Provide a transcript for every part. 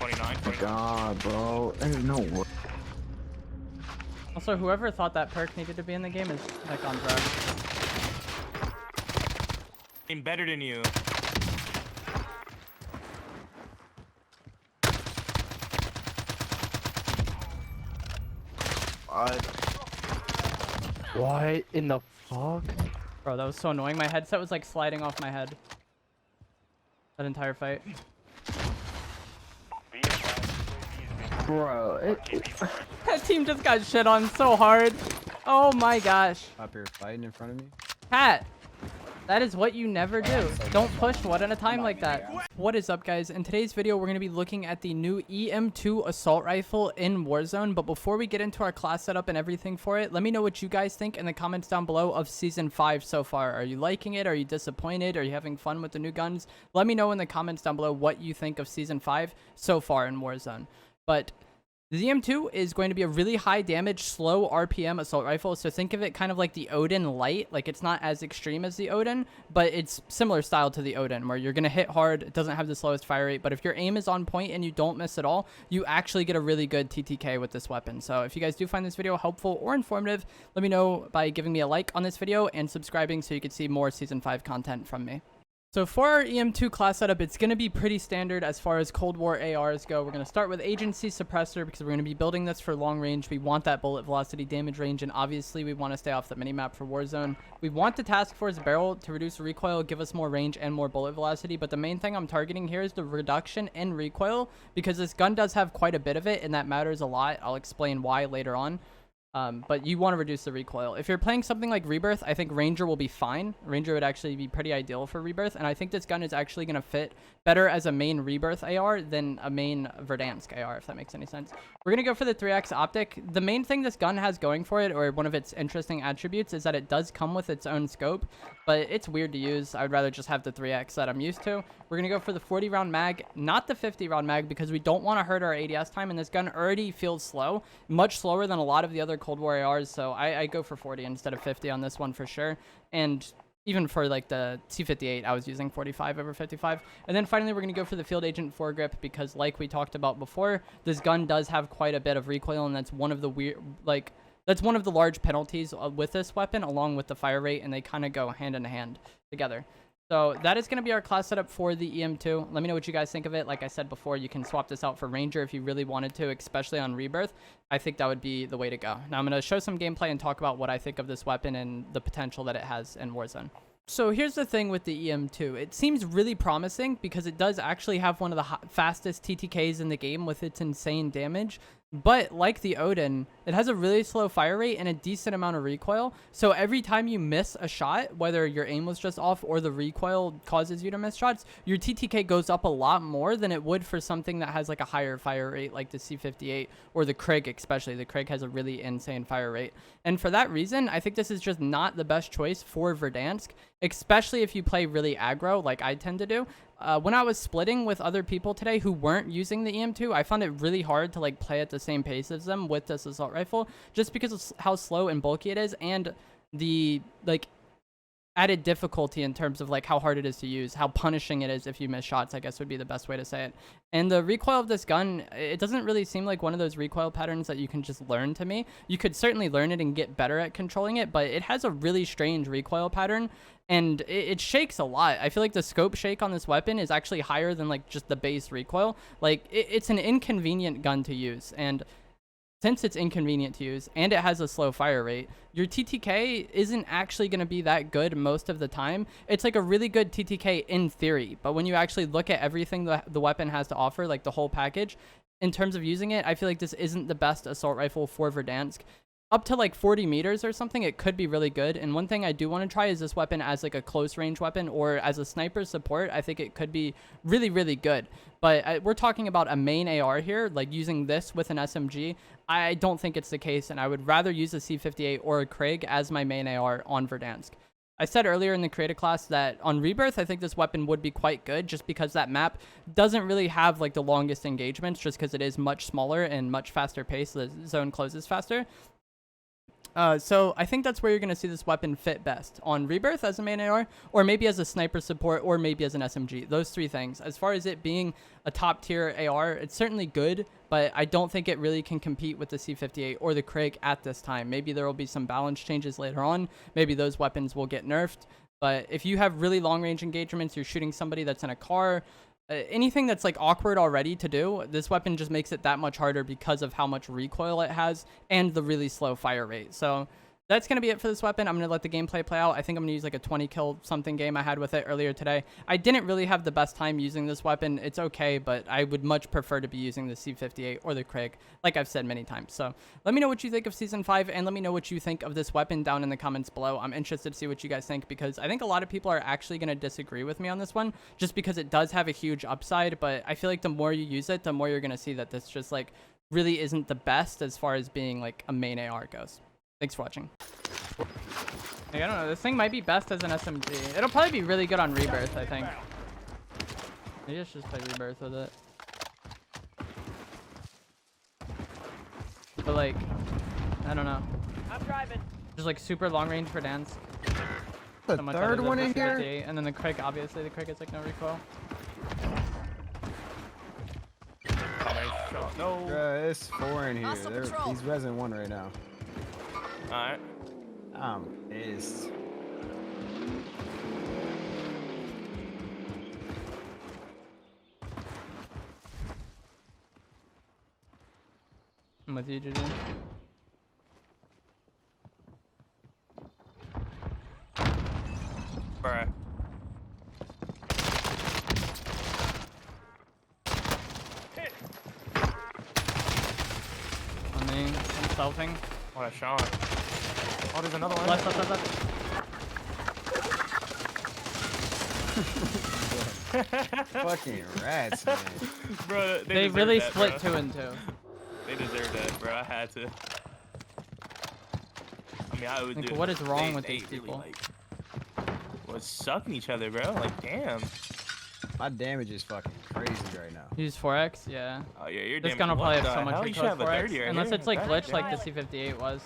29, 29. God, bro. There's no way. Also, whoever thought that perk needed to be in the game is like on drugs. I'm better than you. What in the fuck? Bro, that was so annoying. My headset was like sliding off my head. That entire fight. Bro, That team just got shit on so hard. Oh my gosh. Up here fighting in front of me. Cat, that is what you never do. Don't push one at a time like that. What is up, guys? In today's video, we're going to be looking at the new EM2 assault rifle in Warzone. But before we get into our class setup and everything for it, let me know what you guys think in the comments down below of Season 5 so far. Are you liking it? Are you disappointed? Are you having fun with the new guns? Let me know in the comments down below what you think of Season 5 so far in Warzone. But the EM2 is going to be a really high damage, slow RPM assault rifle. So think of it kind of like the Odin light. Like, it's not as extreme as the Odin, but it's similar style to the Odin, where you're going to hit hard. It doesn't have the slowest fire rate, but if your aim is on point and you don't miss at all, you actually get a really good TTK with this weapon. So if you guys do find this video helpful or informative, let me know by giving me a like on this video and subscribing so you can see more Season 5 content from me. So for our EM2 class setup, it's going to be pretty standard as far as Cold War ARs go. We're going to start with Agency Suppressor because we're going to be building this for long range. We want that bullet velocity damage range, and obviously we want to stay off the minimap for Warzone. We want the Task Force Barrel to reduce recoil, give us more range and more bullet velocity, but the main thing I'm targeting here is the reduction in recoil because this gun does have quite a bit of it, and that matters a lot. I'll explain why later on. But you want to reduce the recoil. If you're playing something like Rebirth, I think Ranger will be fine. Ranger would actually be pretty ideal for Rebirth, and I think this gun is actually going to fit better as a main Rebirth AR than a main Verdansk AR, if that makes any sense. We're going to go for the 3x optic. The main thing this gun has going for it, or one of its interesting attributes, is that it does come with its own scope, but it's weird to use. I would rather just have the 3x that I'm used to. We're going to go for the 40 round mag, not the 50 round mag, because we don't want to hurt our ADS time, and this gun already feels slow, much slower than a lot of the other Cold War ARs, so I go for 40 instead of 50 on this one for sure. And even for like the C58, I was using 45 over 55. And then finally, we're going to go for the Field Agent foregrip because, like we talked about before, this gun does have quite a bit of recoil, and that's one of the weird, like, that's one of the large penalties with this weapon, along with the fire rate, and they kind of go hand in hand together. So that is going to be our class setup for the EM2. Let me know what you guys think of it. Like I said before, you can swap this out for Ranger if you really wanted to, especially on Rebirth. I think that would be the way to go. Now I'm going to show some gameplay and talk about what I think of this weapon and the potential that it has in Warzone. So here's the thing with the EM2. It seems really promising because it does actually have one of the fastest TTKs in the game with its insane damage. But like the Odin, it has a really slow fire rate and a decent amount of recoil. So every time you miss a shot, whether your aim was just off or the recoil causes you to miss shots, your TTK goes up a lot more than it would for something that has like a higher fire rate like the C58 or the Krig especially. The Krig has a really insane fire rate. And for that reason, I think this is just not the best choice for Verdansk, especially if you play really aggro like I tend to do. When I was splitting with other people today who weren't using the EM2, I found it really hard to like play at the same pace as them with this assault rifle just because of how slow and bulky it is and the like added difficulty in terms of like how hard it is to use, how punishing it is if you miss shots, I guess would be the best way to say it. And the recoil of this gun, it doesn't really seem like one of those recoil patterns that you can just learn to me. You could certainly learn it and get better at controlling it, but it has a really strange recoil pattern and it shakes a lot. I feel like the scope shake on this weapon is actually higher than like just the base recoil. Like it's an inconvenient gun to use, and since it's inconvenient to use and it has a slow fire rate, your TTK isn't actually going to be that good most of the time. It's like a really good TTK in theory, but when you actually look at everything the weapon has to offer, like the whole package, in terms of using it, I feel like this isn't the best assault rifle for Verdansk. Up to like 40 meters or something, it could be really good. And one thing I do want to try is this weapon as like a close range weapon or as a sniper support. I think it could be really, really good. But we're talking about a main AR here, like using this with an SMG. I don't think it's the case, and I would rather use a C58 or a Krig as my main AR on Verdansk. I said earlier in the creative class that on Rebirth, I think this weapon would be quite good just because that map doesn't really have like the longest engagements just because it is much smaller and much faster pace. The zone closes faster. So I think that's where you're going to see this weapon fit best. On Rebirth as a main AR, or maybe as a sniper support, or maybe as an SMG. Those three things. As far as it being a top tier AR, it's certainly good, but I don't think it really can compete with the C58 or the Krig at this time. Maybe there will be some balance changes later on. Maybe those weapons will get nerfed. But if you have really long range engagements, you're shooting somebody that's in a car, anything that's like awkward already to do, this weapon just makes it that much harder because of how much recoil it has and the really slow fire rate. So that's going to be it for this weapon. I'm going to let the gameplay play out. I think I'm going to use like a 20 kill something game I had with it earlier today. I didn't really have the best time using this weapon. It's okay, but I would much prefer to be using the C58 or the Krig, like I've said many times. So let me know what you think of Season 5, and let me know what you think of this weapon down in the comments below. I'm interested to see what you guys think, because I think a lot of people are actually going to disagree with me on this one, just because it does have a huge upside, but I feel like the more you use it, the more you're going to see that this just like really isn't the best as far as being like a main AR goes. Thanks for watching. Like, I don't know. This thing might be best as an SMG. It'll probably be really good on Rebirth, I think. Maybe I should just play Rebirth with it. But like, I don't know. I'm driving. Just like super long range for dance. The So much third other than one the in here? C58. And then the Krig, obviously. The Krig is like no recoil. Nice shot. No. Bruh, it's 4 in here. Hostile They're, patrol. he's resin 1 right now. Alright. I'm pissed. I'm with you, Juju. Bruh. On me. I'm selfing. What a shot. Oh, there's another one. Left, left, left, left. Fucking rats, man. Bro, They deserve really that, split bro. 2 and 2. They deserve that, bro. I had to. I mean, I would Like, do. what is wrong they, with they these really, people? Like, was sucking each other, bro. Like, damn. My damage is fucking crazy right now. Use 4x? Yeah. Oh yeah, you're. This gun will probably have so much You should recoil have a 4x. 30 right Unless here. it's like God glitched damn. like the C58 was.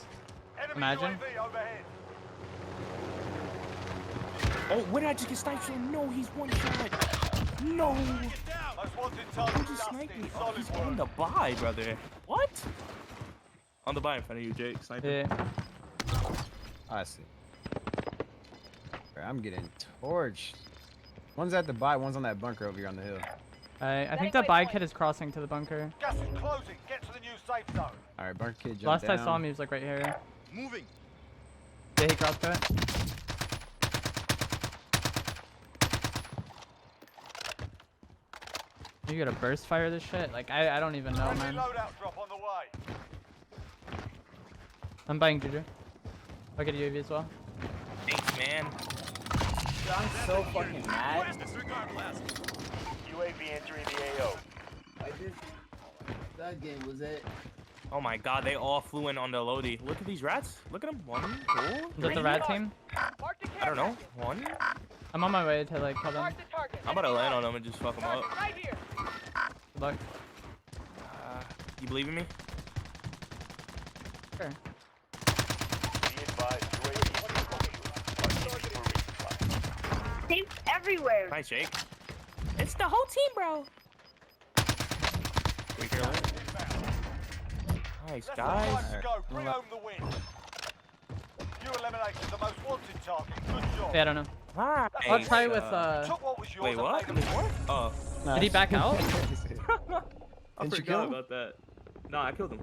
Imagine. Oh, where did I just get sniped from? No, he's one shot. No. Who just sniped me? Oh, he's on the buy, brother. What? On the buy in front of you, Jake. Sniper. Yeah. I see. Bruh, I'm getting torched. One's at the buy, one's on that bunker over here on the hill. I think the buy kid is crossing to the bunker. Gas is closing. Get to the new safe zone. Alright, bunker kid jumped Last down. I saw him, he was like right here. Moving. Yeah, he crossed to it. You gotta burst fire this shit? Like, I don't even know, Friendly man. loadout drop on the way. I'm buying Juju. I'll get a UAV as well. Thanks, man. I'm so fucking mad. UAV entering the AO. That game was it. Oh my God, they all flew in on the Lodi. Look at these rats. Look at them. 1, 2, Is that 3. the rat team? I don't know. 1. I'm on my way to like kill them. I'm about to land on them and just fuck them up. Right here. Good luck. You believe in me? Sure. Be advised, UAV Tapes everywhere. Nice, Jake. It's the whole team, bro. Wait, here, let- Nice, Less than guys. 5 to go. Bring home the win. You eliminated the most wanted target. Good job. Yeah, I don't know. Nice. I'll try with Took what was yours Wait, and what? made There's them more? Oh. Did he back out? I Didn't you forgot kill him? about that. No, I killed him.